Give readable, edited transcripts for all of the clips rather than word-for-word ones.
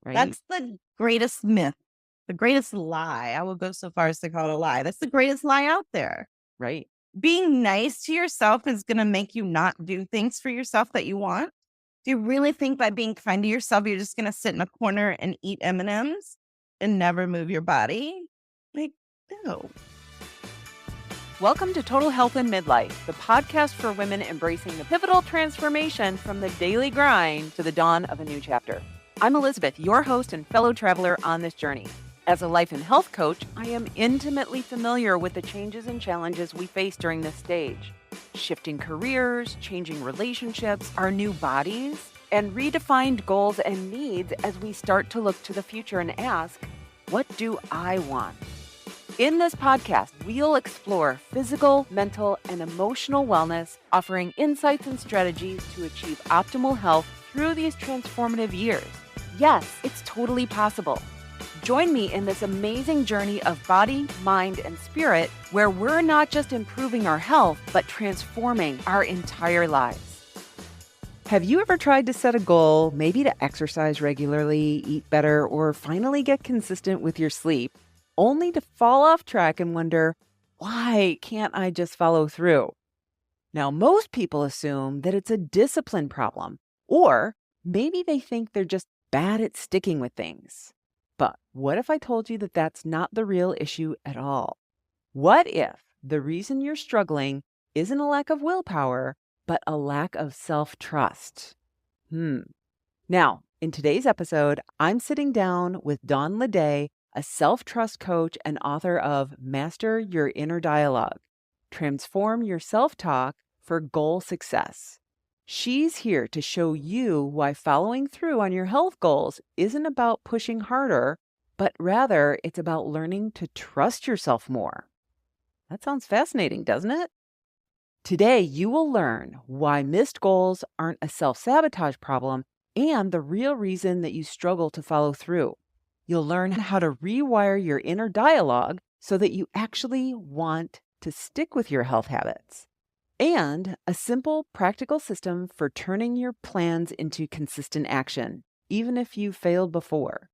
right? That's the greatest myth, the greatest lie. I will go so far as to call it a lie. That's the greatest lie out there. Right. Being nice to yourself is going to make you not do things for yourself that you want. Do you really think by being kind to yourself, you're just going to sit in a corner and eat M&Ms and never move your body? Like, no. Welcome to Total Health in Midlife, the podcast for women embracing the pivotal transformation from the daily grind to the dawn of a new chapter. I'm Elizabeth, your host and fellow traveler on this journey. As a life and health coach, I am intimately familiar with the changes and challenges we face during this stage. Shifting careers, changing relationships, our new bodies, and redefined goals and needs as we start to look to the future and ask, what do I want? In this podcast, we'll explore physical, mental, and emotional wellness, offering insights and strategies to achieve optimal health through these transformative years. Yes, it's totally possible. Join me in this amazing journey of body, mind, and spirit, where we're not just improving our health, but transforming our entire lives. Have you ever tried to set a goal, maybe to exercise regularly, eat better, or finally get consistent with your sleep, only to fall off track and wonder, why can't I just follow through? Now, most people assume that it's a discipline problem, or maybe they think they're just bad at sticking with things. But what if I told you that that's not the real issue at all? What if the reason you're struggling isn't a lack of willpower, but a lack of self-trust? Now, in today's episode, I'm sitting down with Dawn Ledet, a self-trust coach and author of Master Your Inner Dialogue, Transform Your Self-Talk for Goal Success. She's here to show you why following through on your health goals isn't about pushing harder, but rather it's about learning to trust yourself more. That sounds fascinating, doesn't it? Today, you will learn why missed goals aren't a self-sabotage problem and the real reason that you struggle to follow through. You'll learn how to rewire your inner dialogue so that you actually want to stick with your health habits. And a simple, practical system for turning your plans into consistent action, even if you've failed before.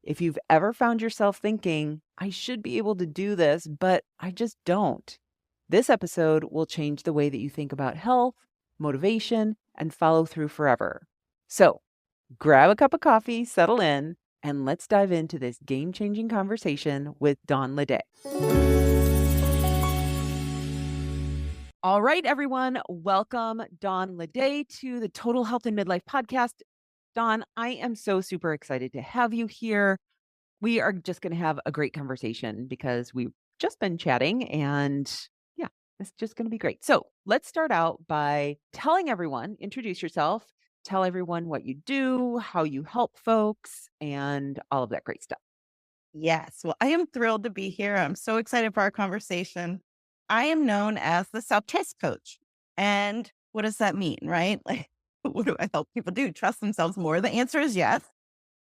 If you've ever found yourself thinking, I should be able to do this, but I just don't, this episode will change the way that you think about health, motivation, and follow through forever. So grab a cup of coffee, settle in, and let's dive into this game-changing conversation with Dawn Ledet. All right, everyone. Welcome Dawn Ledet to the Total Health in Midlife podcast. Dawn, I am so super excited to have you here. We are just going to have a great conversation because we've just been chatting and yeah, it's just going to be great. So let's start out by telling everyone, introduce yourself, tell everyone what you do, how you help folks, and all of that great stuff. Yes. Well, I am thrilled to be here. I'm so excited for our conversation. I am known as the self-trust coach. And what does that mean, right? Like, what do I help people do? Trust themselves more? The answer is yes.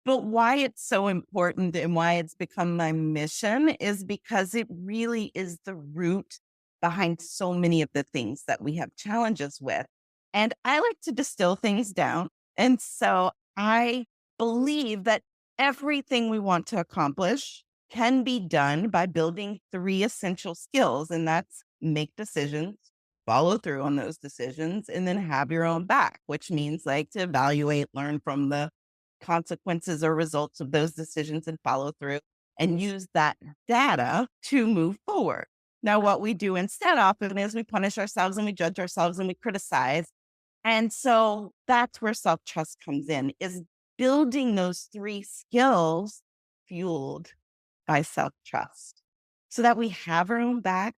But why it's so important and why it's become my mission is because it really is the root behind so many of the things that we have challenges with. And I like to distill things down. And so I believe that everything we want to accomplish can be done by building three essential skills, and that's make decisions, follow through on those decisions, and then have your own back, which means like to evaluate, learn from the consequences or results of those decisions and follow through and use that data to move forward. Now, what we do instead often is we punish ourselves and we judge ourselves and we criticize. And so that's where self-trust comes in, is building those three skills fueled by self-trust so that we have our own backs,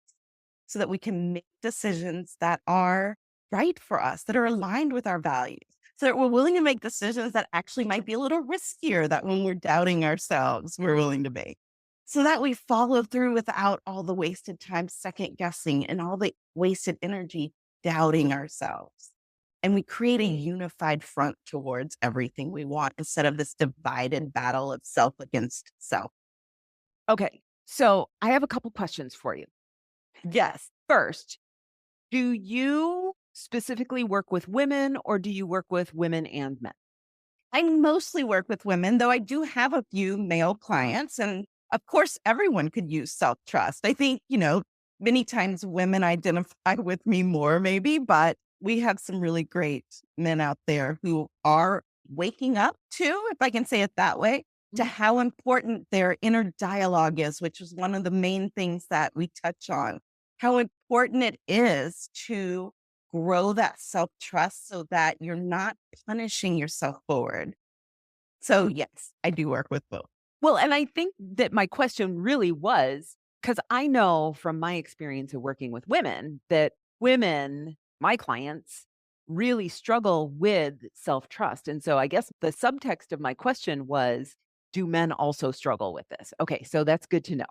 so that we can make decisions that are right for us, that are aligned with our values, so that we're willing to make decisions that actually might be a little riskier, that when we're doubting ourselves, we're willing to make, so that we follow through without all the wasted time second guessing and all the wasted energy doubting ourselves. And we create a unified front towards everything we want instead of this divided battle of self against self. Okay, so I have a couple questions for you. Yes. First, do you specifically work with women or do you work with women and men? I mostly work with women, though I do have a few male clients. And of course, everyone could use self trust. I think, many times women identify with me more, maybe, but we have some really great men out there who are waking up to, if I can say it that way, to how important their inner dialogue is, which is one of the main things that we touch on. How important it is to grow that self trust so that you're not punishing yourself forward. So, yes, I do work with both. Well, and I think that my question really was because I know from my experience of working with women that women, my clients, really struggle with self trust. And so I guess the subtext of my question was, do men also struggle with this? Okay, so that's good to know.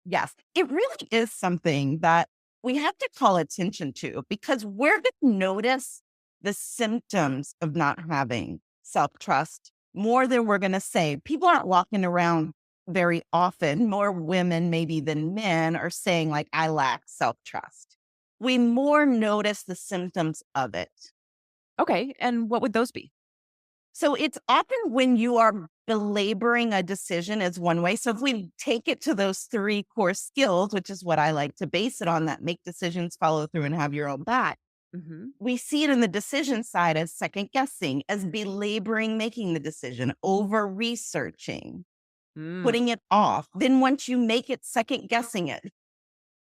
Yes, it really is something that we have to call attention to because we're going to notice the symptoms of not having self trust more than we're going to say. People aren't walking around very often, more women maybe than men are saying, like, I lack self trust. We more notice the symptoms of it. Okay, and what would those be? So it's often when you are belaboring a decision is one way. So if we take it to those three core skills, which is what I like to base it on, that make decisions, follow through, and have your own back, we see it in the decision side as second guessing, as belaboring making the decision, over researching, Mm. putting it off. Then once you make it, second guessing it.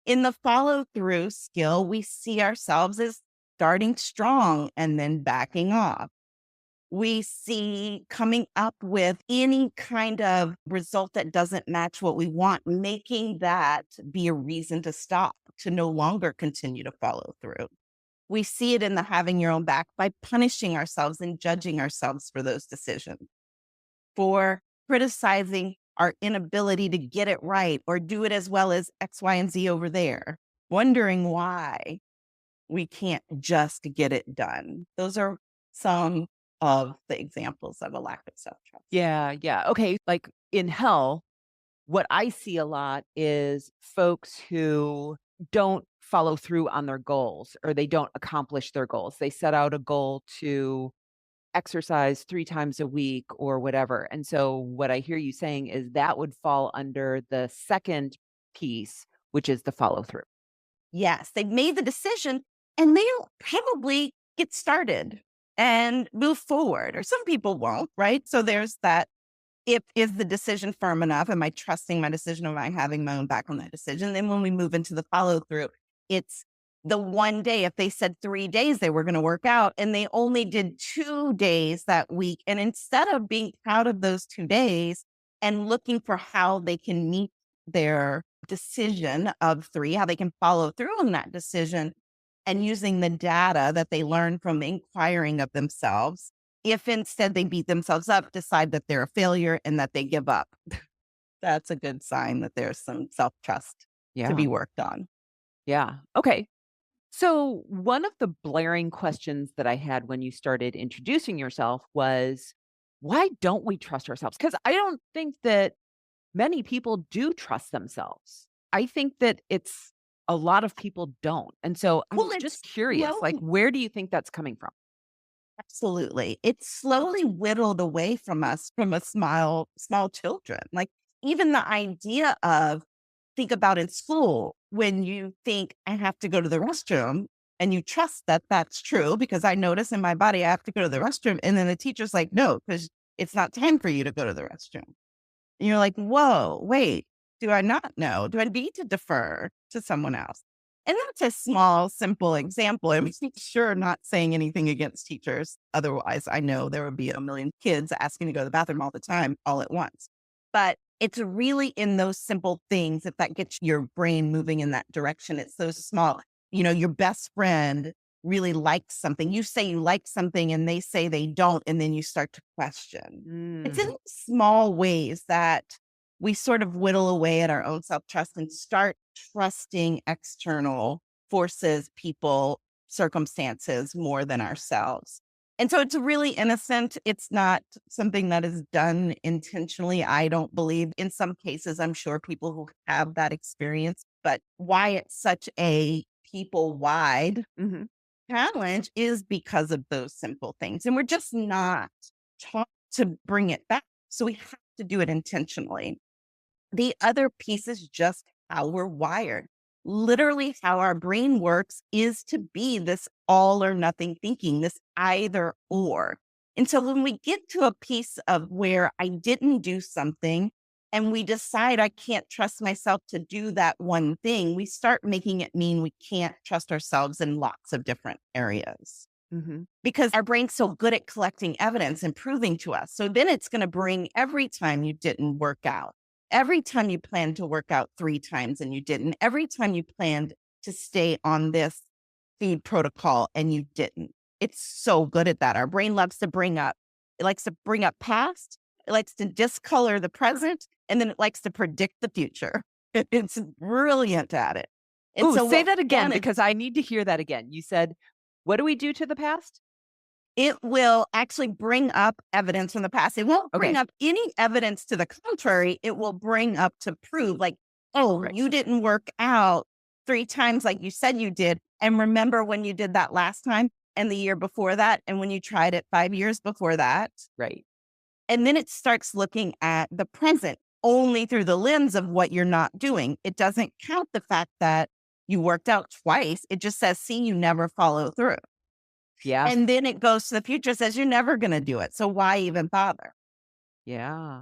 In the follow through skill, we see ourselves as starting strong and then backing off. We see coming up with any kind of result that doesn't match what we want, making that be a reason to stop, to no longer continue to follow through. We see it in the having your own back by punishing ourselves and judging ourselves for those decisions, for criticizing our inability to get it right or do it as well as X, Y, and Z over there, wondering why we can't just get it done. Those are some of the examples of a lack of self-trust. Yeah, yeah. Okay, like in hell, what I see a lot is folks who don't follow through on their goals or they don't accomplish their goals. They set out a goal to exercise 3 times a week or whatever. And so what I hear you saying is that would fall under the second piece, which is the follow through. Yes, they've made the decision and they'll probably get started and move forward, or some people won't, right? So there's that. If is the decision firm enough? Am I trusting my decision? Am I having my own back on that decision? Then when we move into the follow through, it's the one day. If they said 3 days they were going to work out and they only did 2 days that week, and instead of being proud of those 2 days and looking for how they can meet their decision of three, how they can follow through on that decision and using the data that they learn from inquiring of themselves, if instead they beat themselves up, decide that they're a failure and that they give up, that's a good sign that there's some self-trust to Yeah. be worked on. Yeah. Okay. So, one of the blaring questions that I had when you started introducing yourself was, why don't we trust ourselves? Because I don't think that many people do trust themselves. I think that it's a lot of people don't. And so I Well, was it's just curious, like, slowly, where do you think that's coming from? absolutely. It's slowly whittled away from us from a small children. Like even the idea of think about in school when you think I have to go to the restroom and you trust that that's true because I notice in my body I have to go to the restroom. And then the teacher's like, no, because it's not time for you to go to the restroom. And you're like, whoa, wait, do I not know? Do I need to defer to someone else? And that's a small, simple example. I'm sure not saying anything against teachers. Otherwise, I know there would be a million kids asking to go to the bathroom all the time, all at once. But it's really in those simple things, if that gets your brain moving in that direction, it's so small. Your best friend really likes something. You say you like something and they say they don't, and then you start to question. It's in small ways that we sort of whittle away at our own self-trust and start trusting external forces, people, circumstances more than ourselves. And so it's really innocent. It's not something that is done intentionally. I don't believe in some cases, I'm sure people who have that experience, but why it's such a people wide Mhm. challenge is because of those simple things. And we're just not taught to bring it back. So we have to do it intentionally. The other piece is just how we're wired. Literally, how our brain works is to be this all or nothing thinking, this either or. And so when we get to a piece of where I didn't do something and we decide I can't trust myself to do that one thing, we start making it mean we can't trust ourselves in lots of different areas. Because our brain's so good at collecting evidence and proving to us. So then it's going to bring every time you didn't work out, every time you planned to work out 3 times and you didn't, every time you planned to stay on this food protocol and you didn't. It's so good at that. Our brain loves to bring up, it likes to bring up past, it likes to discolor the present, and then it likes to predict the future. It's brilliant at it. And Oh, so say that again, because I need to hear that again. You said, what do we do to the past? It will actually bring up evidence from the past. It won't bring up any evidence to the contrary. It will bring up to prove, like, oh, you didn't work out 3 times like you said you did. And remember when you did that last time and the year before that, and when you tried it 5 years before that. Right. And then it starts looking at the present only through the lens of what you're not doing. It doesn't count the fact that you worked out twice. It just says, see, you never follow through. Yeah. And then it goes to the future, says you're never going to do it. So why even bother? Yeah.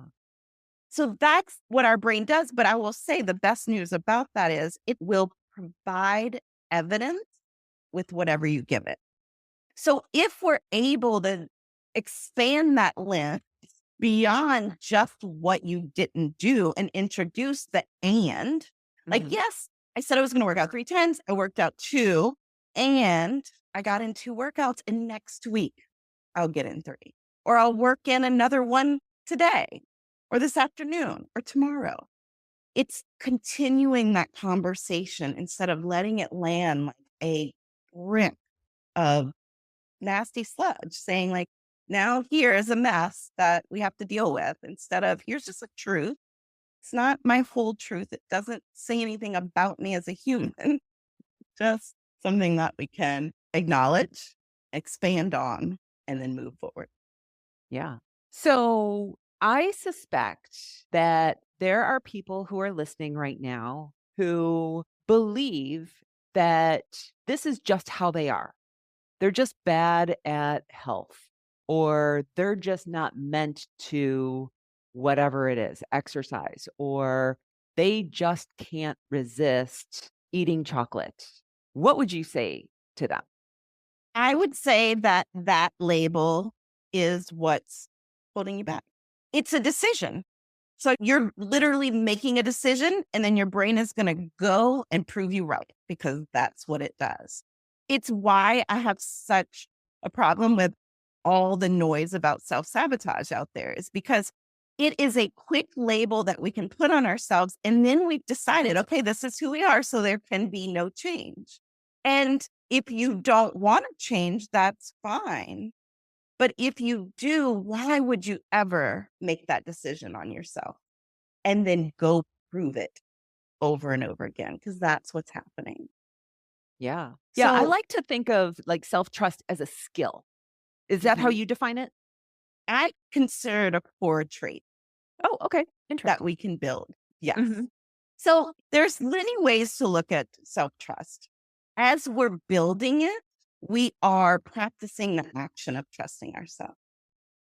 So that's what our brain does. But I will say the best news about that is it will provide evidence with whatever you give it. So if we're able to expand that lens beyond just what you didn't do and introduce the and, like, yes, I said I was going to work out 3 times. I worked out 2 and I got in 2 workouts, and next week I'll get in 3, or I'll work in another one today or this afternoon or tomorrow. It's continuing that conversation instead of letting it land like a brick of nasty sludge, saying like, now here is a mess that we have to deal with, instead of here's just a truth. It's not my whole truth. It doesn't say anything about me as a human, just something that we can acknowledge, expand on, and then move forward. Yeah. So I suspect that there are people who are listening right now who believe that this is just how they are. They're just bad at health, or they're just not meant to whatever it is, exercise, or they just can't resist eating chocolate. What would you say to them? I would say that that label is what's holding you back. It's a decision. So you're literally making a decision, and then your brain is going to go and prove you right, because that's what it does. It's why I have such a problem with all the noise about self-sabotage out there, is because it is a quick label that we can put on ourselves. And then we've decided, okay, this is who we are. So there can be no change. And if you don't want to change, that's fine. But if you do, why would you ever make that decision on yourself and then go prove it over and over again? Because that's what's happening. Yeah. Yeah. I So like to think of like self-trust as a skill. Is that how you define it? I consider it a core trait Oh, okay. that Interesting. we can build. Yes. Mhm. So there's many ways to look at self-trust. As we're building it, we are practicing the action of trusting ourselves.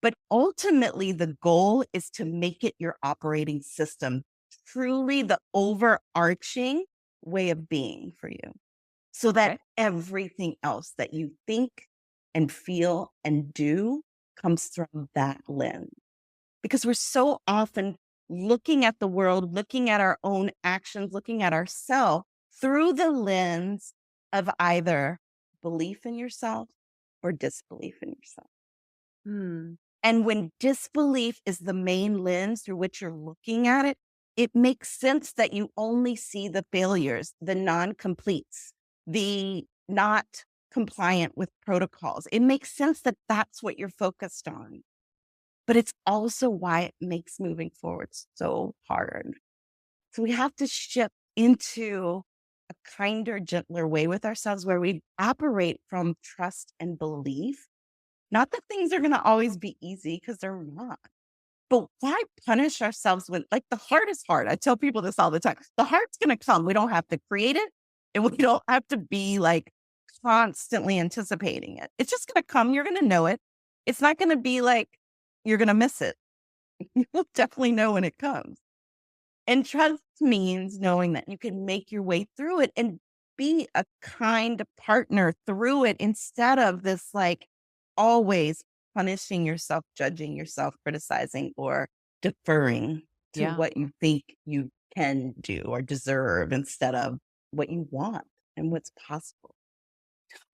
But ultimately, the goal is to make it your operating system, truly the overarching way of being for you, so that Okay. everything else that you think and feel and do comes from that lens. Because we're so often looking at the world, looking at our own actions, looking at ourselves through the lens of either belief in yourself or disbelief in yourself. Hmm. And when disbelief is the main lens through which you're looking at it, it makes sense that you only see the failures, the non-completes, the not compliant with protocols. It makes sense that that's what you're focused on. But it's also why it makes moving forward so hard. So we have to shift into a kinder, gentler way with ourselves, where we operate from trust and belief Not that things are going to always be easy, because they're not. But why punish ourselves when, like, the heart is hard? I tell people this all the time. The heart's going to come. We don't have to create it, and we don't have to be like constantly anticipating it. It's just going to come. You're going to know it. It's not going to be like you're going to miss it. You'll definitely know when it comes. And trust means knowing that you can make your way through it and be a kind partner through it, instead of this like always punishing yourself, judging yourself, criticizing, or deferring to Yeah. what you think you can do or deserve instead of what you want and what's possible.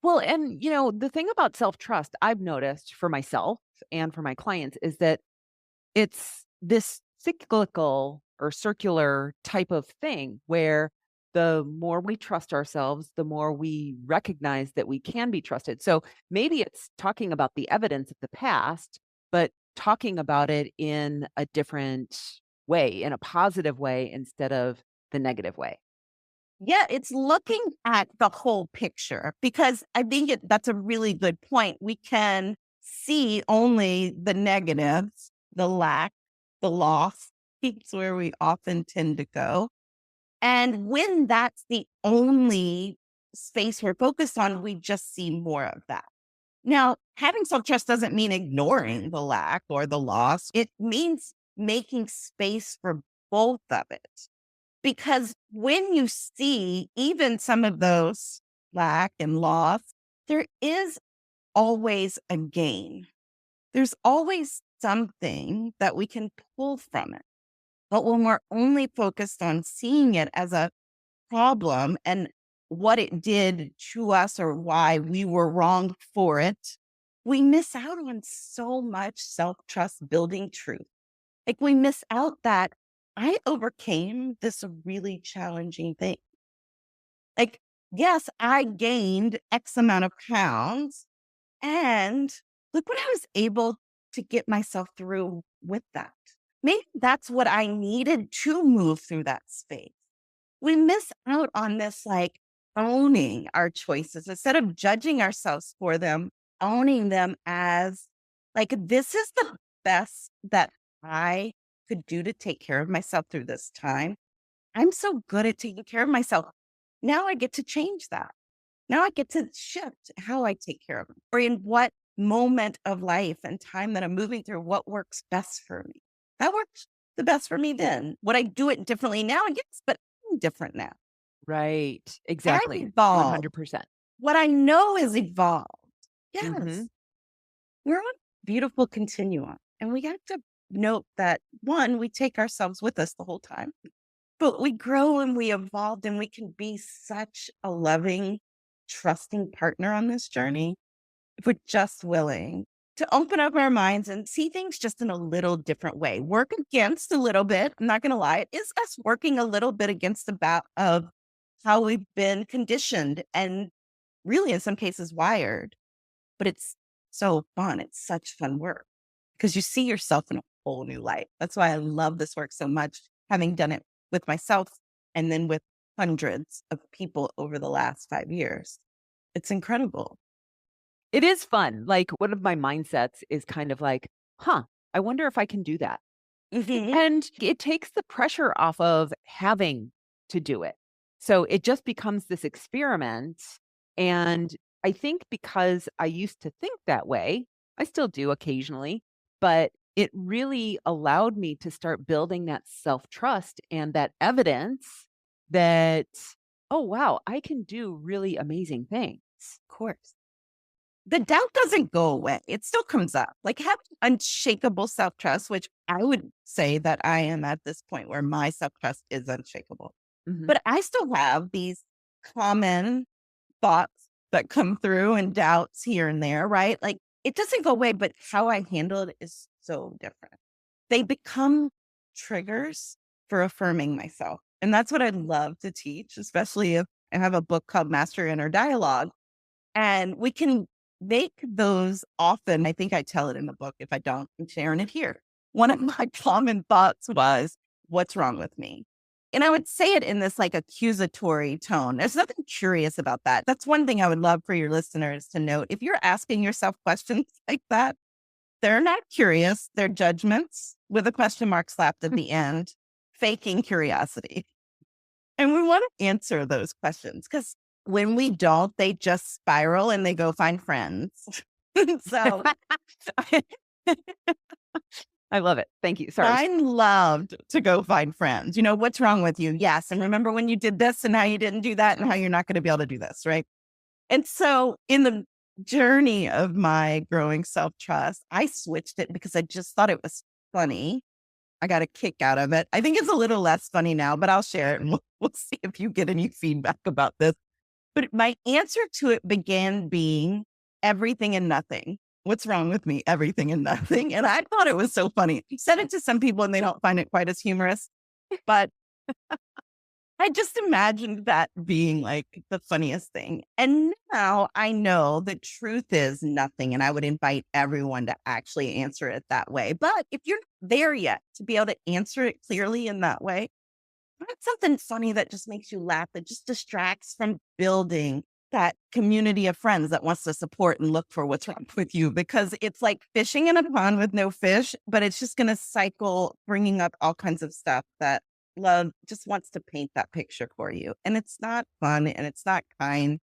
Well, and the thing about self-trust I've noticed for myself and for my clients is that it's this cyclical or circular type of thing where the more we trust ourselves, the more we recognize that we can be trusted. So maybe it's talking about the evidence of the past, but talking about it in a different way, in a positive way instead of the negative way. Yeah, it's looking at the whole picture, because I think that's a really good point. We can see only the negatives, the lack, the loss. It's where we often tend to go. And when that's the only space we're focused on, we just see more of that. Now, having self trust doesn't mean ignoring the lack or the loss, it means making space for both of it. Because when you see even some of those lack and loss, there is always a gain. There's always something that we can pull from it. But when we're only focused on seeing it as a problem and what it did to us or why we were wrong for it, we miss out on so much self trust building truth. Like, we miss out that I overcame this really challenging thing. Like, yes, I gained X amount of pounds, and look what I was able to get myself through with that. Maybe that's what I needed to move through that space. We miss out on this, like, owning our choices instead of judging ourselves for them, owning them as like, this is the best that I could do to take care of myself through this time. I'm so good at taking care of myself. Now I get to change that. Now I get to shift how I take care of them, or in what moment of life and time that I'm moving through, what works best for me. That worked the best for me then. Would I do it differently now? Yes, but I'm different now. Right. I've Exactly. evolved. 100%. What I know is evolved. Mhm. Yes, we're on a beautiful continuum. And we have to note that, one, we take ourselves with us the whole time, but we grow and we evolved, and we can be such a loving, trusting partner on this journey if we're just willing to open up our minds and see things just in a little different way. Work against a little bit. I'm not going to lie. It is us working a little bit against the bat of how we've been conditioned and really, in some cases, wired. But it's so fun. It's such fun work because you see yourself in a whole new light. That's why I love this work so much, having done it with myself and then with hundreds of people over the last 5 years. It's incredible. It is fun. Like, one of my mindsets is kind of like, "Huh, I wonder if I can do that." Mhm. And it takes the pressure off of having to do it. So it just becomes this experiment. And I think because I used to think that way, I still do occasionally, but it really allowed me to start building that self trust and that evidence that, oh, wow, I can do really amazing things. Of course. The doubt doesn't go away. It still comes up. Like, have unshakable self trust, which I would say that I am at this point where my self trust is unshakable. Mhm. But I still have these common thoughts that come through and doubts here and there, right? Like, it doesn't go away, but how I handle it is so different. They become triggers for affirming myself. And that's what I'd love to teach, especially if I have a book called Master Inner Dialogue. And we can make those often. I think I tell it in the book. If I don't, I'm sharing it here. One of my common thoughts was, what's wrong with me? And I would say it in this like accusatory tone. There's nothing curious about that. That's one thing I would love for your listeners to note. If you're asking yourself questions like that, they're not curious. They're judgments with a question mark slapped at the end, faking curiosity. And we want to answer those questions because when we don't, they just spiral and they go find friends. So I love it. Thank you. Sorry. I loved to go find friends. What's wrong with you? Yes. And remember when you did this and how you didn't do that and how you're not going to be able to do this, right? And so in the journey of my growing self-trust, I switched it because I just thought it was funny. I got a kick out of it. I think it's a little less funny now, but I'll share it and we'll see if you get any feedback about this. But my answer to it began being everything and nothing. What's wrong with me? Everything and nothing. And I thought it was so funny. I said it to some people and they don't find it quite as humorous, but I just imagined that being like the funniest thing. And now I know the truth is nothing. And I would invite everyone to actually answer it that way. But if you're not there yet to be able to answer it clearly in that way, find something funny that just makes you laugh, that just distracts from building that community of friends that wants to support and look for what's wrong with you, because it's like fishing in a pond with no fish, but it's just going to cycle, bringing up all kinds of stuff that love just wants to paint that picture for you. And it's not fun and it's not kind.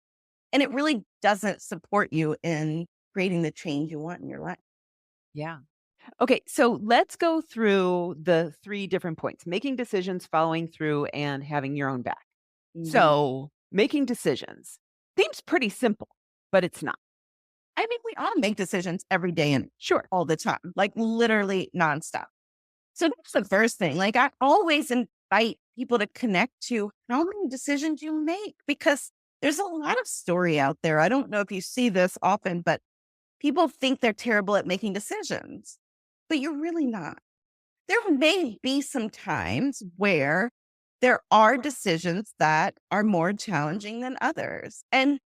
And it really doesn't support you in creating the change you want in your life. Yeah. Okay. So let's go through the 3 different points: making decisions, following through, and having your own back. So making decisions seems pretty simple, but it's not. I mean, we all make decisions every day and Sure. all the time, like literally nonstop. So that's the first thing. Like I always invite people to connect to how many decisions you make, because there's a lot of story out there. I don't know if you see this often, but people think they're terrible at making decisions, but you're really not. There may be some times where there are decisions that are more challenging than others. And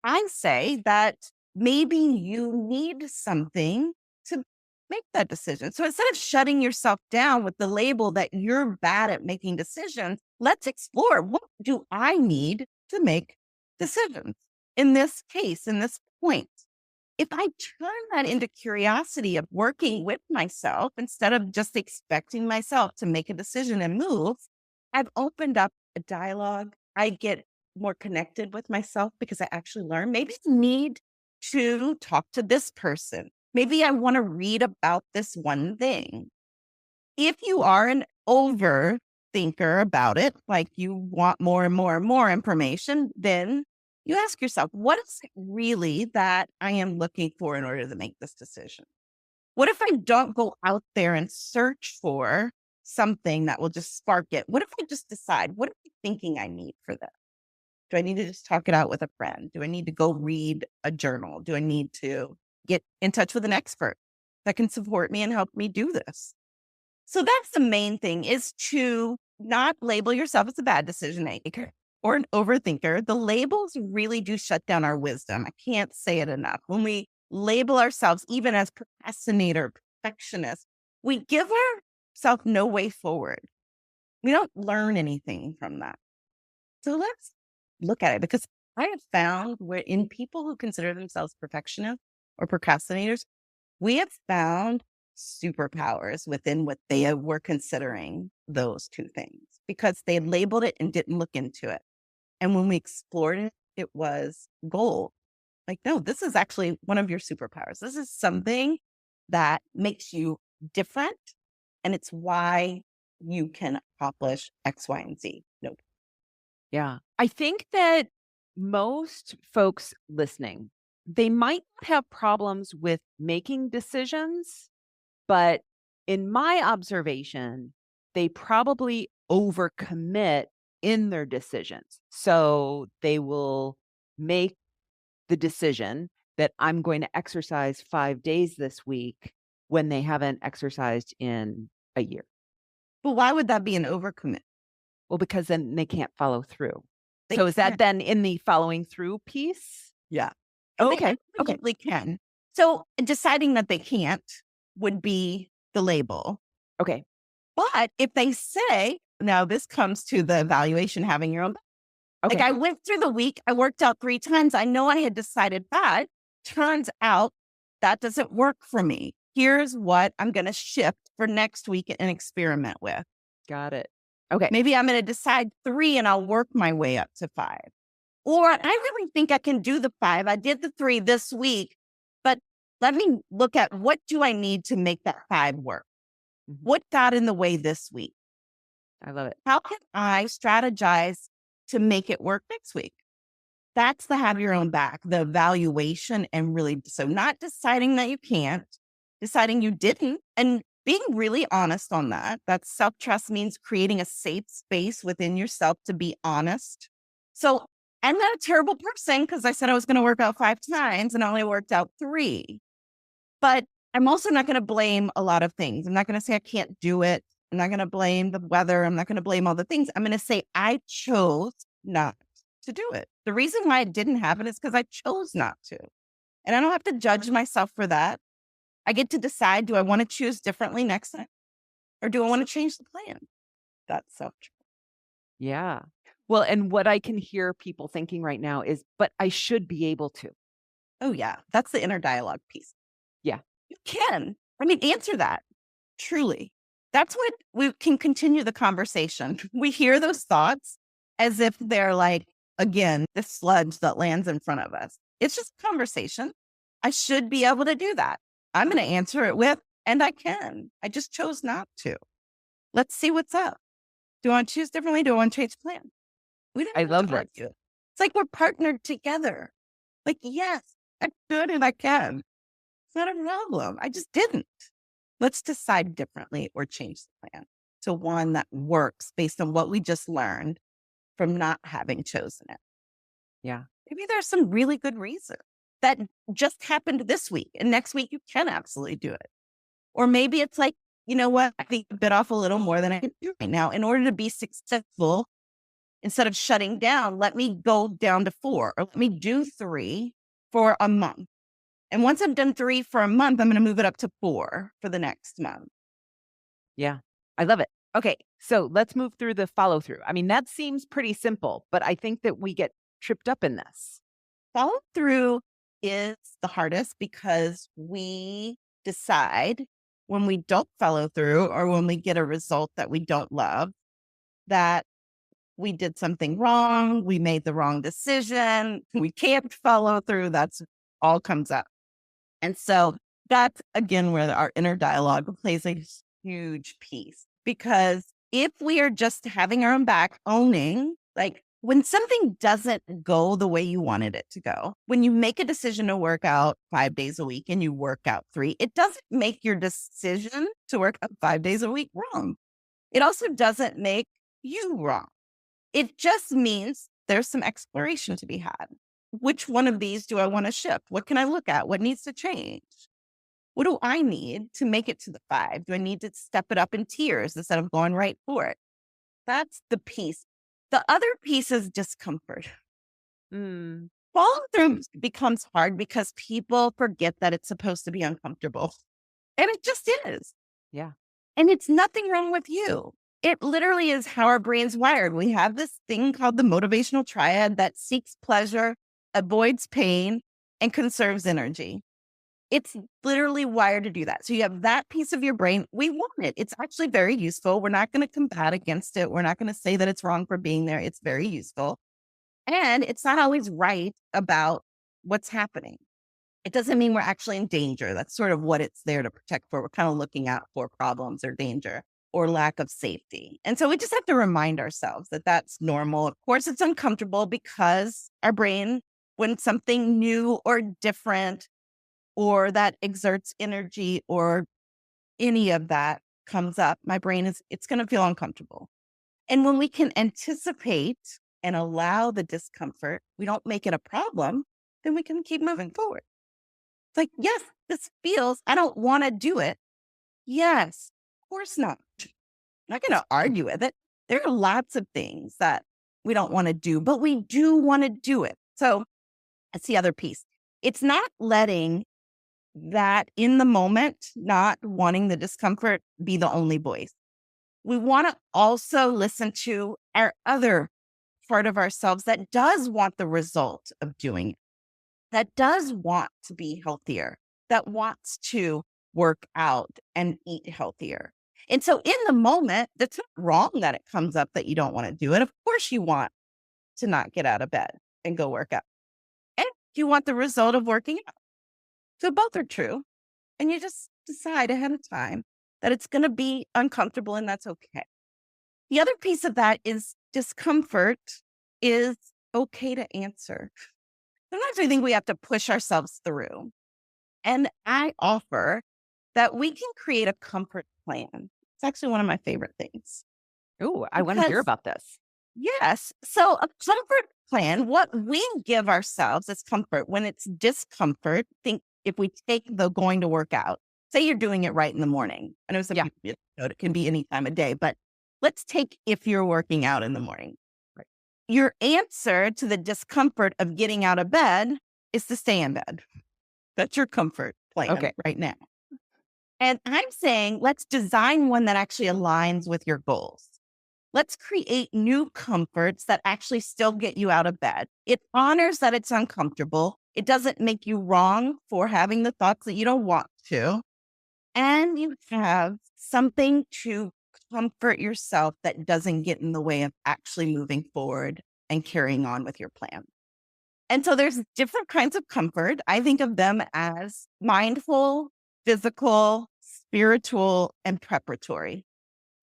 I say that maybe you need something to make that decision. So instead of shutting yourself down with the label that you're bad at making decisions, let's explore, what do I need to make decisions? In this case, in this point, if I turn that into curiosity of working with myself instead of just expecting myself to make a decision and move, I've opened up a dialogue. I get more connected with myself because I actually learn. Maybe I need to talk to this person. Maybe I want to read about this one thing. If you are an overthinker about it, like you want more and more and more information, then you ask yourself, what is it really that I am looking for in order to make this decision? What if I don't go out there and search for something that will just spark it? What if I just decide, what am I thinking I need for this? Do I need to just talk it out with a friend? Do I need to go read a journal? Do I need to get in touch with an expert that can support me and help me do this? So that's the main thing, is to not label yourself as a bad decision maker or an overthinker. The labels really do shut down our wisdom. I can't say it enough. When we label ourselves even as procrastinator, perfectionist, we give ourselves no way forward. We don't learn anything from that. So let's look at it, because I have found where in people who consider themselves perfectionists or procrastinators, we have found superpowers within what they were considering those two things, because they had labeled it and didn't look into it. And when we explored it, it was gold. Like, no, this is actually one of your superpowers. This is something that makes you different. And it's why you can accomplish X, Y, and Z. Nope. Yeah. I think that most folks listening, they might have problems with making decisions, but in my observation, they probably overcommit in their decisions. So they will make the decision that I'm going to exercise 5 days this week when they haven't exercised in a year. But why would that be an overcommit? Well, because then they can't follow through. They So is that can't. then in the following through piece? Yeah. Oh, They okay. Okay. absolutely can. So deciding that they can't would be the label. Okay. But if they say, Now this comes to the evaluation, having your own. Okay. Like I went through the week, I worked out 3 times. I know I had decided 5. Turns out that doesn't work for me. Here's what I'm going to shift for next week and experiment with. Got it. Okay. Maybe I'm going to decide 3 and I'll work my way up to 5. Or I really think I can do the 5. I did the 3 this week, but let me look at what do I need to make that 5 work? What got in the way this week? I love it. How can I strategize to make it work next week? That's the have your own back, the evaluation, and really, so not deciding that you can't, deciding you didn't, and being really honest on that. That self-trust means creating a safe space within yourself to be honest. So I'm not a terrible person because I said I was going to work out 5 times and I only worked out 3. But I'm also not going to blame a lot of things. I'm not going to say I can't do it. I'm not going to blame the weather. I'm not going to blame all the things. I'm going to say I chose not to do it. The reason why I didn't happen is because I chose not to. And I don't have to judge myself for that. I get to decide, do I want to choose differently next time? Or do I want to change the plan? That's self-trust. Yeah. Well, and what I can hear people thinking right now is, but I should be able to. Oh, yeah. That's the inner dialogue piece. Yeah. You can. I mean, answer that. Truly. That's what we can continue the conversation. We hear those thoughts as if they're like, again, the sludge that lands in front of us. It's just a conversation. I should be able to do that. I'm going to answer it with, and I can. I just chose not to. Let's see what's up. Do I want to choose differently? Do I want to change the plan? We don't I have love to that. argue. It's like we're partnered together. Like, yes, I could and I can. It's not a problem. I just didn't. Let's decide differently or change the plan to one that works based on what we just learned from not having chosen it. Yeah. Maybe there's some really good reason that just happened this week and next week you can absolutely do it. Or maybe it's like, you know what? I think I bit off a little more than I can do right now. In order to be successful, instead of shutting down, let me go down to 4 or let me do 3 for a month. And once I've done 3 for a month, I'm going to move it up to 4 for the next month. Yeah. I love it. Okay. So let's move through the follow through. I mean, that seems pretty simple, but I think that we get tripped up in this. Follow through is the hardest because we decide when we don't follow through or when we get a result that we don't love that we did something wrong, we made the wrong decision, we can't follow through. That's all comes up. And so that's again where our inner dialogue plays a huge piece, because if we are just having our own back, owning, like when something doesn't go the way you wanted it to go, when you make a decision to work out 5 days a week and you work out 3, it doesn't make your decision to work out 5 days a week wrong. It also doesn't make you wrong. It just means there's some exploration to be had. Which one of these do I want to shift? What can I look at? What needs to change? What do I need to make it to the 5? Do I need to step it up in tiers instead of going right for it? That's the piece. The other piece is discomfort. Follow through becomes hard because people forget that it's supposed to be uncomfortable. And it just is. Yeah. And it's nothing wrong with you. It literally is how our brain's wired. We have this thing called the motivational triad that seeks pleasure, avoids pain, and conserves energy. It's literally wired to do that. So you have that piece of your brain. We want it. It's actually very useful. We're not going to combat against it. We're not going to say that it's wrong for being there. It's very useful. And it's not always right about what's happening. It doesn't mean we're actually in danger. That's sort of what it's there to protect for. We're kind of looking out for problems or danger or lack of safety. And so we just have to remind ourselves that that's normal. Of course, it's uncomfortable because our brain, when something new or different or that exerts energy or any of that comes up, my brain it's going to feel uncomfortable. And when we can anticipate and allow the discomfort, we don't make it a problem, then we can keep moving forward. It's like, yes, this feels, I don't want to do it. Yes, of course not. I'm not going to argue with it. There are lots of things that we don't want to do, but we do want to do it. So that's the other piece. It's not letting that in the moment, not wanting the discomfort be the only voice. we want to also listen to our other part of ourselves that does want the result of doing it, that does want to be healthier, that wants to work out and eat healthier. And so in the moment, that's not wrong that it comes up that you don't want to do it. Of course, you want to not get out of bed and go work out. And you want the result of working out. So both are true. And you just decide ahead of time that it's going to be uncomfortable and that's okay. The other piece of that is discomfort is okay to answer. Sometimes we think we have to push ourselves through. And I offer that we can create a comfort plan. It's actually one of my favorite things. Oh, I want to hear about this. Yes. So a comfort plan, what we give ourselves is comfort. When it's discomfort, think if we take the going to work out, say you're doing it right in the morning. I know some people, it can be any time of day, but let's take if you're working out in the morning. Right. Your answer to the discomfort of getting out of bed is to stay in bed. That's your comfort plan right now. And I'm saying, let's design one that actually aligns with your goals. Let's create new comforts that actually still get you out of bed. It honors that it's uncomfortable. It doesn't make you wrong for having the thoughts that you don't want to. And you have something to comfort yourself that doesn't get in the way of actually moving forward and carrying on with your plan. And so there's different kinds of comfort. I think of them as mindful, physical, spiritual, and preparatory.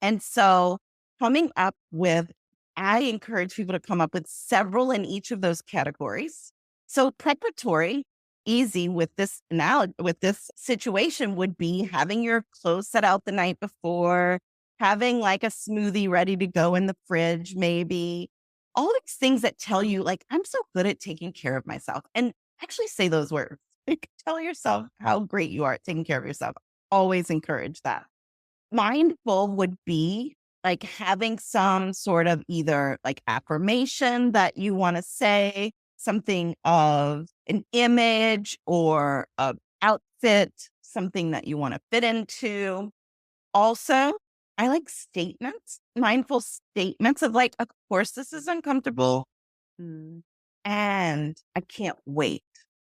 And so coming up with, I encourage people to come up with several in each of those categories. So preparatory, easy with this analogy, with this situation would be having your clothes set out the night before, having like a smoothie ready to go in the fridge, maybe. All these things that tell you, like, I'm so good at taking care of myself. And actually say those words. Like, tell yourself how great you are at taking care of yourself. Always encourage that. Mindful would be like having some sort of either like affirmation that you want to say, something of an image or an outfit, something that you want to fit into. Also, I like statements, mindful statements of like, of course, this is uncomfortable. And I can't wait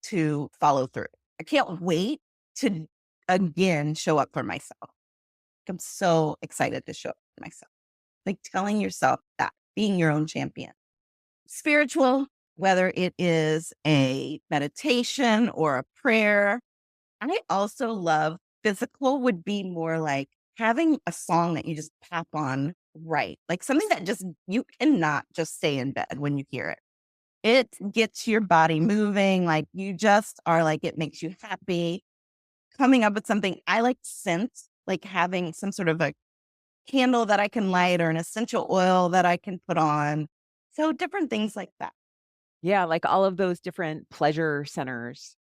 to follow through. I can't wait to again show up for myself. I'm so excited to show up for myself. Like telling yourself that, being your own champion. Spiritual, whether it is a meditation or a prayer. I also love physical would be more like having a song that you just pop on right. Like something that just, you cannot just stay in bed when you hear it. It gets your body moving. Like you just are like, it makes you happy. Coming up with something. I like scents, like having some sort of a candle that I can light or an essential oil that I can put on. So different things like that. Yeah, like all of those different pleasure centers.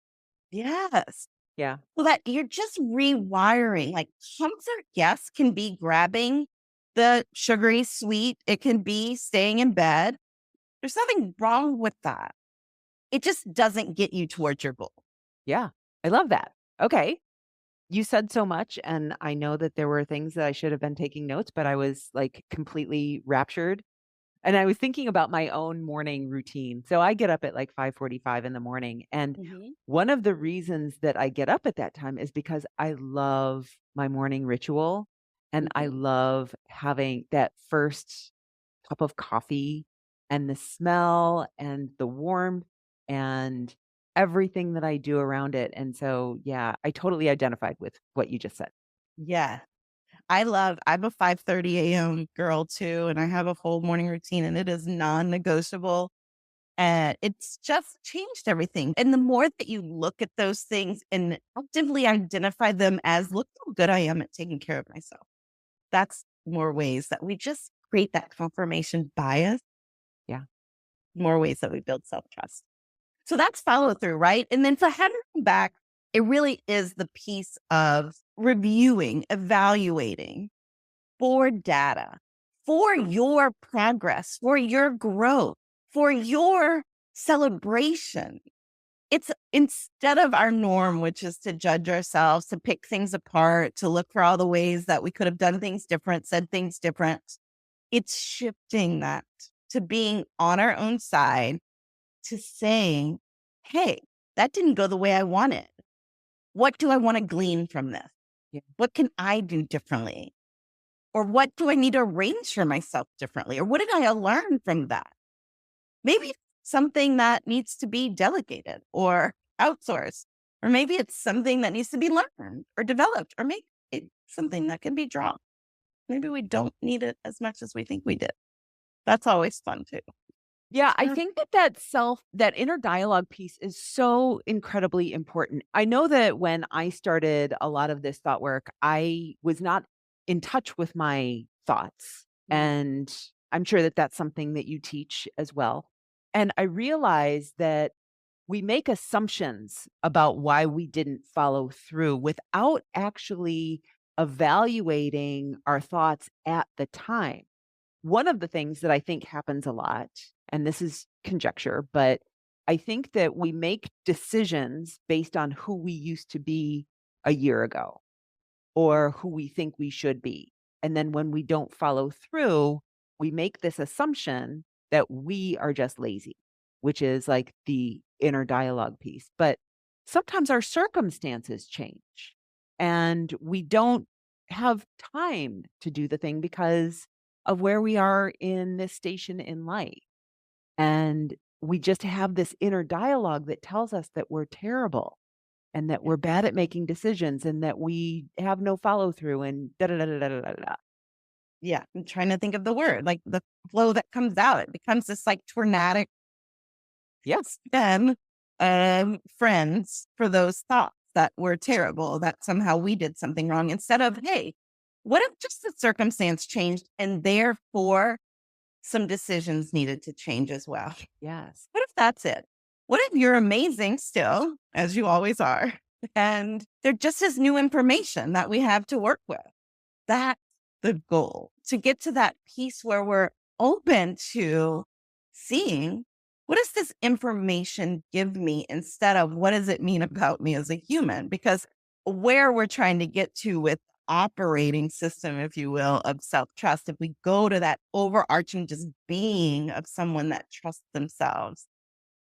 Yes. Yeah. Well, that you're just rewiring. Like comfort, yes, can be grabbing the sugary sweet. It can be staying in bed. There's nothing wrong with that. It just doesn't get you towards your goal. Yeah. I love that. Okay. You said so much, and I know that there were things that I should have been taking notes, but I was like completely raptured. And I was thinking about my own morning routine. So I get up at like 5:45 in the morning. And one of the reasons that I get up at that time is because I love my morning ritual. And I love having that first cup of coffee and the smell and the warmth and everything that I do around it. And so, yeah, I totally identified with what you just said. Yeah. I'm a 5:30 a.m. girl too, and I have a full morning routine and it is non-negotiable. And it's just changed everything. And the more that you look at those things and actively identify them as, look how good I am at taking care of myself. That's more ways that we just create that confirmation bias. Yeah. More ways that we build self-trust. So that's follow through, right? And then for heading back, it really is the piece of reviewing, evaluating for data, for your progress, for your growth, for your celebration. It's instead of our norm, which is to judge ourselves, to pick things apart, to look for all the ways that we could have done things different, said things different, it's shifting that to being on our own side, to saying, hey, that didn't go the way I wanted. What do I want to glean from this? Yeah. What can I do differently? Or what do I need to arrange for myself differently? Or what did I learn from that? Maybe it's something that needs to be delegated or outsourced, or maybe it's something that needs to be learned or developed, or maybe it's something that can be drawn. Maybe we don't need it as much as we think we did. That's always fun too. Yeah, I Sure. think that inner dialogue piece is so incredibly important. I know that when I started a lot of this thought work, I was not in touch with my thoughts. And I'm sure that that's something that you teach as well. And I realized that we make assumptions about why we didn't follow through without actually evaluating our thoughts at the time. One of the things that I think happens a lot, and this is conjecture, but I think that we make decisions based on who we used to be a year ago or who we think we should be. And then when we don't follow through, we make this assumption that we are just lazy, which is like the inner dialogue piece. But sometimes our circumstances change and we don't have time to do the thing because of where we are in this station in life. And we just have this inner dialogue that tells us that we're terrible and that we're bad at making decisions and that we have no follow through and da da da da da da da. Yeah. I'm trying to think of the word, like the flow that comes out. It becomes this like tornadic Yes. then friends for those thoughts that were terrible, that somehow we did something wrong, instead of, hey, what if just the circumstance changed and therefore some decisions needed to change as well? Yes. What if that's it? What if you're amazing still, as you always are, and there just is new information that we have to work with? That's the goal, to get to that piece where we're open to seeing, what does this information give me instead of what does it mean about me as a human? Because where we're trying to get to with operating system, if you will, of self-trust, if we go to that overarching just being of someone that trusts themselves,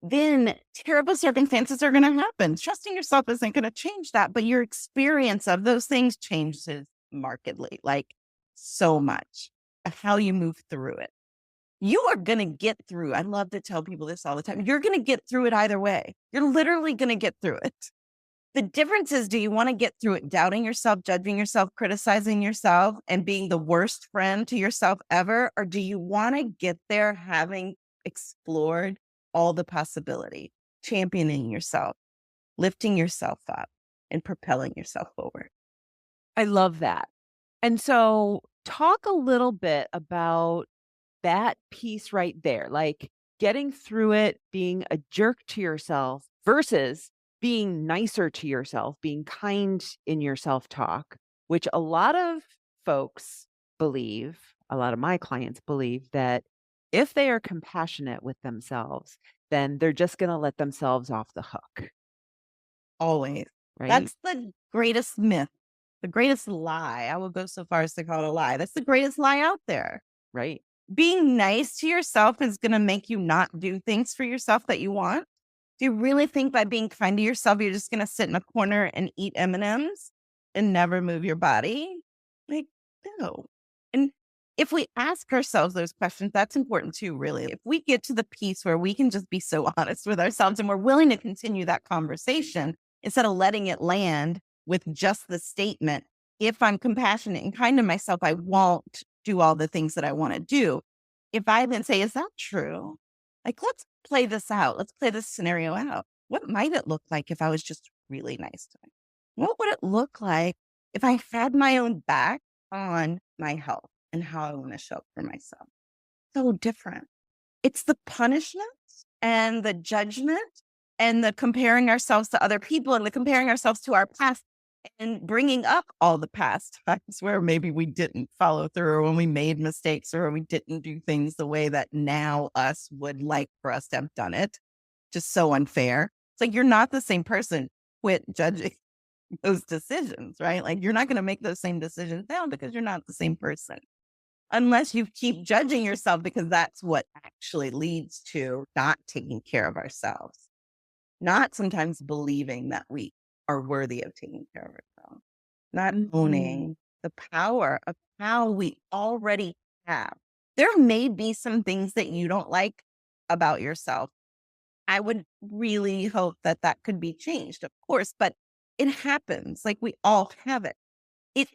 then terrible circumstances are going to happen. Trusting yourself isn't going to change that, but your experience of those things changes markedly, like so much, how you move through it. You are going to get through. I love to tell people this all the time. You're going to get through it either way. You're literally going to get through it. The difference is, do you want to get through it doubting yourself, judging yourself, criticizing yourself, and being the worst friend to yourself ever? Or do you want to get there having explored all the possibility, championing yourself, lifting yourself up, and propelling yourself forward? I love that. And so talk a little bit about that piece right there, like getting through it, being a jerk to yourself versus being nicer to yourself, being kind in your self talk, which a lot of folks believe, a lot of my clients believe that if they are compassionate with themselves, then they're just going to let themselves off the hook, Always. right? That's the greatest myth, the greatest lie. I will go so far as to call it a lie. That's the greatest lie out there. Right. Being nice to yourself is going to make you not do things for yourself that you want. Do you really think by being kind to yourself, you're just going to sit in a corner and eat M&Ms and never move your body? Like, no. And if we ask ourselves those questions, that's important too, really. If we get to the piece where we can just be so honest with ourselves and we're willing to continue that conversation instead of letting it land with just the statement, if I'm compassionate and kind to myself, I won't do all the things that I want to do. If I then say, is that true? Like, let's play this out. Let's play this scenario out. What might it look like if I was just really nice to me? What would it look like if I had my own back on my health and how I want to show up for myself? So different. It's the punishment and the judgment and the comparing ourselves to other people and the comparing ourselves to our past and bringing up all the past times where maybe we didn't follow through or when we made mistakes or we didn't do things the way that now us would like for us to have done it. Just so unfair. It's like, you're not the same person. Quit judging those decisions, right? Like, you're not going to make those same decisions now because you're not the same person. Unless you keep judging yourself, because that's what actually leads to not taking care of ourselves, not sometimes believing that we are worthy of taking care of ourselves, not owning the power of how we already have. There may be some things that you don't like about yourself. I would really hope that that could be changed, of course, but it happens. Like, we all have it. It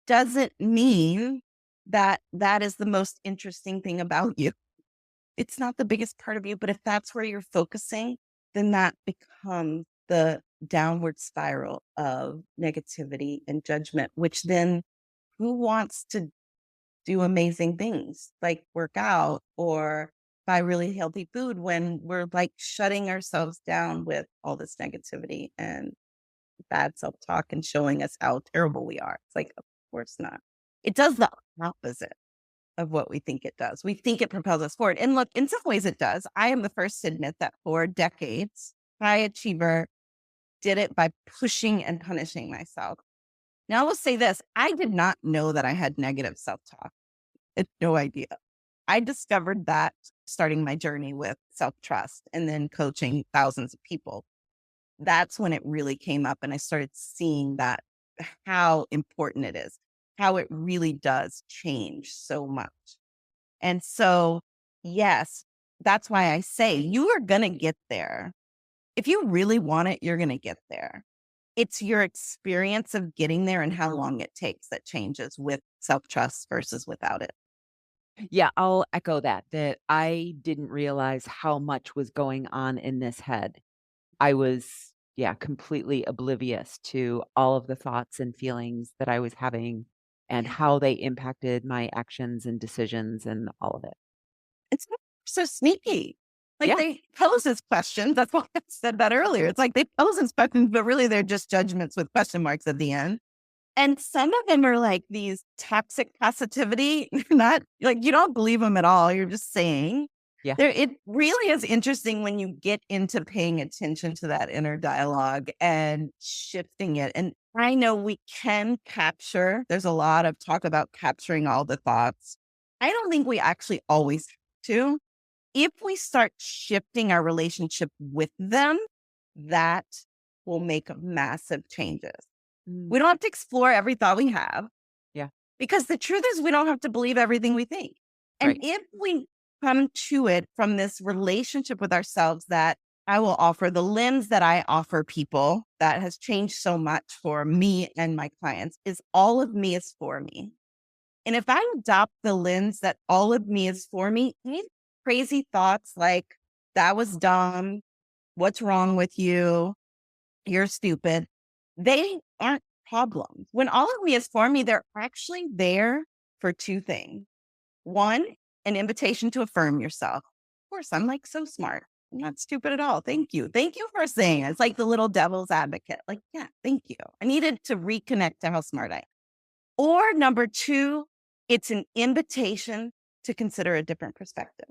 doesn't mean that that is the most interesting thing about you. It's not the biggest part of you, but if that's where you're focusing, then that becomes the downward spiral of negativity and judgment, which then, who wants to do amazing things like work out or buy really healthy food when we're like shutting ourselves down with all this negativity and bad self-talk and showing us how terrible we are? It's like, of course not. It does the opposite of what we think it does. We think it propels us forward. And look, in some ways it does. I am the first to admit that for decades, high achiever did it by pushing and punishing myself. Now, I will say this: I did not know that I had negative self-talk. I had no idea. I discovered that starting my journey with self-trust and then coaching thousands of people. That's when it really came up. And I started seeing that, how important it is, how it really does change so much. And so, yes, that's why I say you are going to get there. If you really want it, you're going to get there. It's your experience of getting there and how long it takes that changes with self-trust versus without it. Yeah, I'll echo that I didn't realize how much was going on in this head. I was, yeah, completely oblivious to all of the thoughts and feelings that I was having and how they impacted my actions and decisions and all of it. It's so sneaky. Like, Yeah. they pose as questions. That's why I said that earlier. It's like they pose as questions, but really they're just judgments with question marks at the end. And some of them are like these toxic positivity, not like you don't believe them at all. You're just saying. Yeah. It really is interesting when you get into paying attention to that inner dialogue and shifting it. And I know we can capture, there's a lot of talk about capturing all the thoughts. I don't think we actually always have to. If we start shifting our relationship with them, that will make massive changes. We don't have to explore every thought we have. Yeah. Because the truth is, we don't have to believe everything we think. And Right. if we come to it from this relationship with ourselves that I will offer, the lens that I offer people that has changed so much for me and my clients is all of me is for me. And if I adopt the lens that all of me is for me, these crazy thoughts like, that was dumb, what's wrong with you, you're stupid, they aren't problems. When all of me is for me, they're actually there for two things. One, an invitation to affirm yourself. Of course, I'm like so smart. I'm not stupid at all. Thank you. Thank you for saying it. It's like the little devil's advocate. Like, yeah, thank you. I needed to reconnect to how smart I am. Or number two, it's an invitation to consider a different perspective.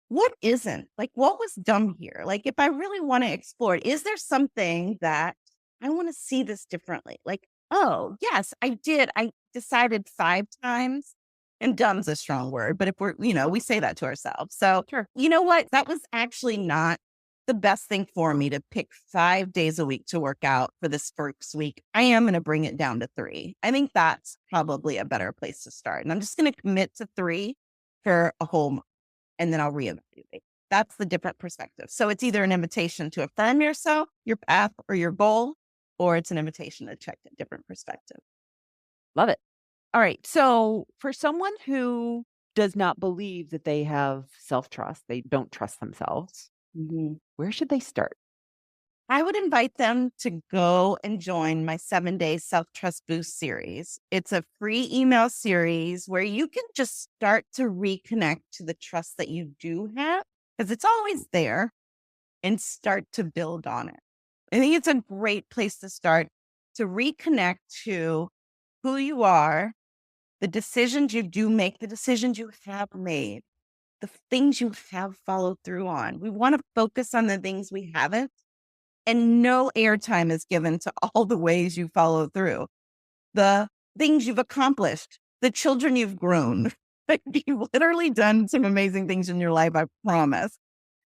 What isn't? Like, what was dumb here? Like, if I really want to explore it, is there something that I want to see this differently? Like, oh, yes, I did. I decided 5 times, and dumb's a strong word, but if we're, we say that to ourselves. So, Sure. you know what? That was actually not the best thing for me to pick 5 days a week to work out for this first week. I am going to bring it down to 3. I think that's probably a better place to start. And I'm just going to commit to 3 for a whole month, and then I'll reevaluate. That's the different perspective. So it's either an invitation to affirm yourself, your path, or your goal, or it's an invitation to check a different perspective. Love it. All right. So for someone who does not believe that they have self-trust, they don't trust themselves, where should they start? I would invite them to go and join my 7-day self-trust boost series. It's a free email series where you can just start to reconnect to the trust that you do have, because it's always there, and start to build on it. I think it's a great place to start to reconnect to who you are, the decisions you do make, the decisions you have made, the things you have followed through on. We want to focus on the things we haven't, and no airtime is given to all the ways you follow through, the things you've accomplished, the children you've grown. Like, you've literally done some amazing things in your life, I promise.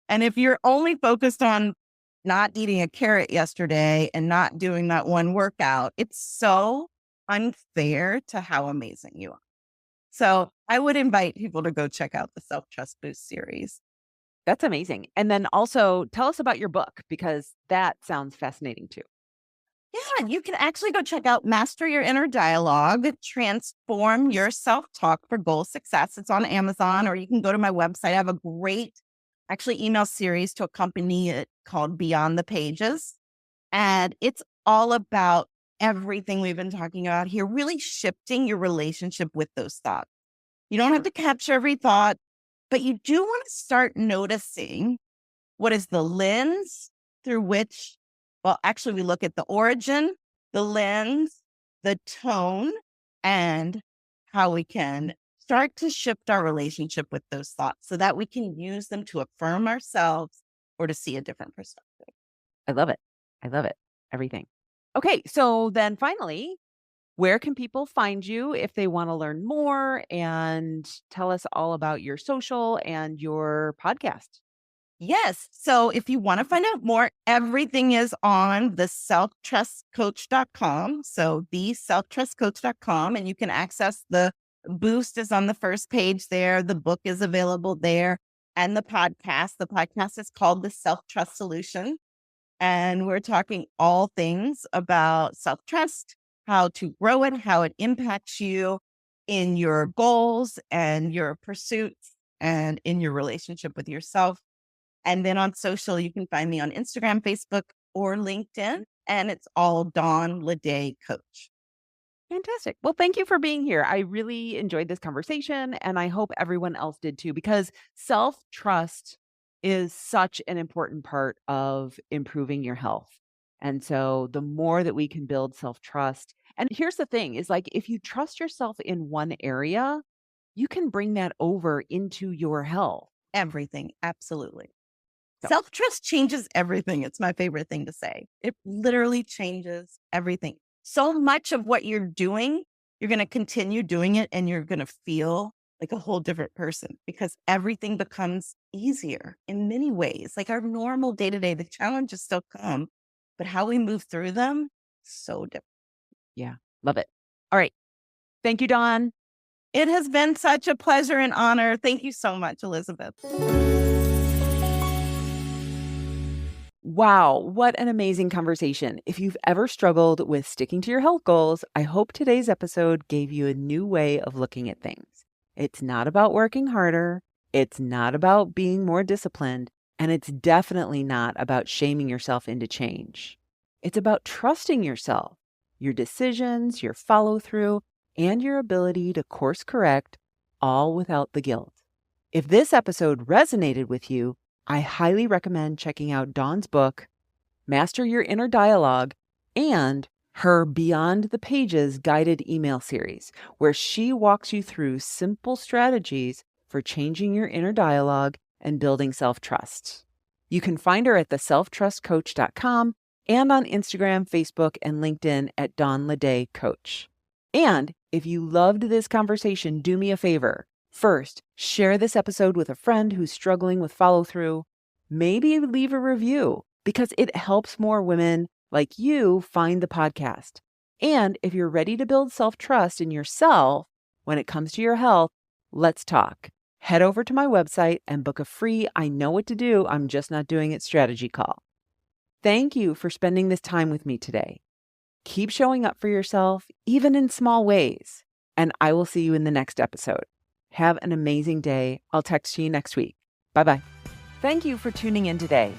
And if you're only focused on not eating a carrot yesterday and not doing that one workout, it's so unfair to how amazing you are. So I would invite people to go check out the Self-Trust Boost series. That's amazing. And then also tell us about your book, because that sounds fascinating too. Yeah, you can actually go check out Master Your Inner Dialogue, Transform Your Self-Talk for Goal Success. It's on Amazon, or you can go to my website. I have a great email series to accompany it called Beyond the Pages. And it's all about everything we've been talking about here, really shifting your relationship with those thoughts. You don't have to capture every thought, but you do want to start noticing what is the lens through which, well, actually, we look at the origin, the lens, the tone, and how we can start to shift our relationship with those thoughts so that we can use them to affirm ourselves or to see a different perspective. I love it. I love it. Everything. Okay. So then finally, where can people find you if they want to learn more, and tell us all about your social and your podcast? Yes. So if you want to find out more, everything is on the selftrustcoach.com. So the selftrustcoach.com, and you can access the boost is on the first page there. The book is available there, and the podcast. The podcast is called The Self-Trust Solution. And we're talking all things about self-trust, how to grow it, how it impacts you in your goals and your pursuits and in your relationship with yourself. And then on social, you can find me on Instagram, Facebook, or LinkedIn. And it's all Dawn Ledet Coach. Fantastic. Well, thank you for being here. I really enjoyed this conversation, and I hope everyone else did too, because self-trust is such an important part of improving your health. And so the more that we can build self-trust, and here's the thing is, like, if you trust yourself in one area, you can bring that over into your health. Everything. Absolutely. So- Self-trust changes everything. It's my favorite thing to say. It literally changes everything. So much of what you're doing, you're going to continue doing it, and you're going to feel like a whole different person, because everything becomes easier in many ways. Like our normal day-to-day, the challenges still come, but how we move through them, so different. Yeah. Love it. All right. Thank you, Dawn. It has been such a pleasure and honor. Thank you so much, Elizabeth. Wow, what an amazing conversation. If you've ever struggled with sticking to your health goals, I hope today's episode gave you a new way of looking at things. It's not about working harder. It's not about being more disciplined. And it's definitely not about shaming yourself into change. It's about trusting yourself, your decisions, your follow through, and your ability to course correct, all without the guilt. If this episode resonated with you, I highly recommend checking out Dawn's book, Master Your Inner Dialogue, and her Beyond the Pages guided email series, where she walks you through simple strategies for changing your inner dialogue and building self-trust. You can find her at theselftrustcoach.com and on Instagram, Facebook, and LinkedIn at Dawn Ledet Coach. And if you loved this conversation, do me a favor. First, share this episode with a friend who's struggling with follow-through. Maybe leave a review, because it helps more women like you find the podcast. And if you're ready to build self-trust in yourself when it comes to your health, let's talk. Head over to my website and book a free I know what to do, I'm just not doing it strategy call. Thank you for spending this time with me today. Keep showing up for yourself, even in small ways, and I will see you in the next episode. Have an amazing day. I'll text you next week. Bye-bye. Thank you for tuning in today.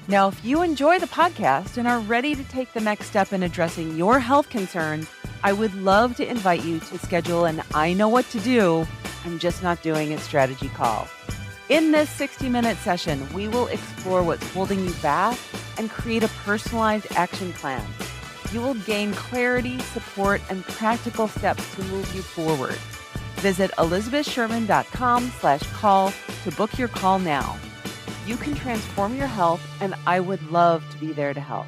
Now, if you enjoy the podcast and are ready to take the next step in addressing your health concerns, I would love to invite you to schedule an I know what to do, I'm just not doing it strategy call. In this 60-minute session, we will explore what's holding you back and create a personalized action plan. You will gain clarity, support, and practical steps to move you forward. Visit elizabethsherman.com/call to book your call now. You can transform your health, and I would love to be there to help.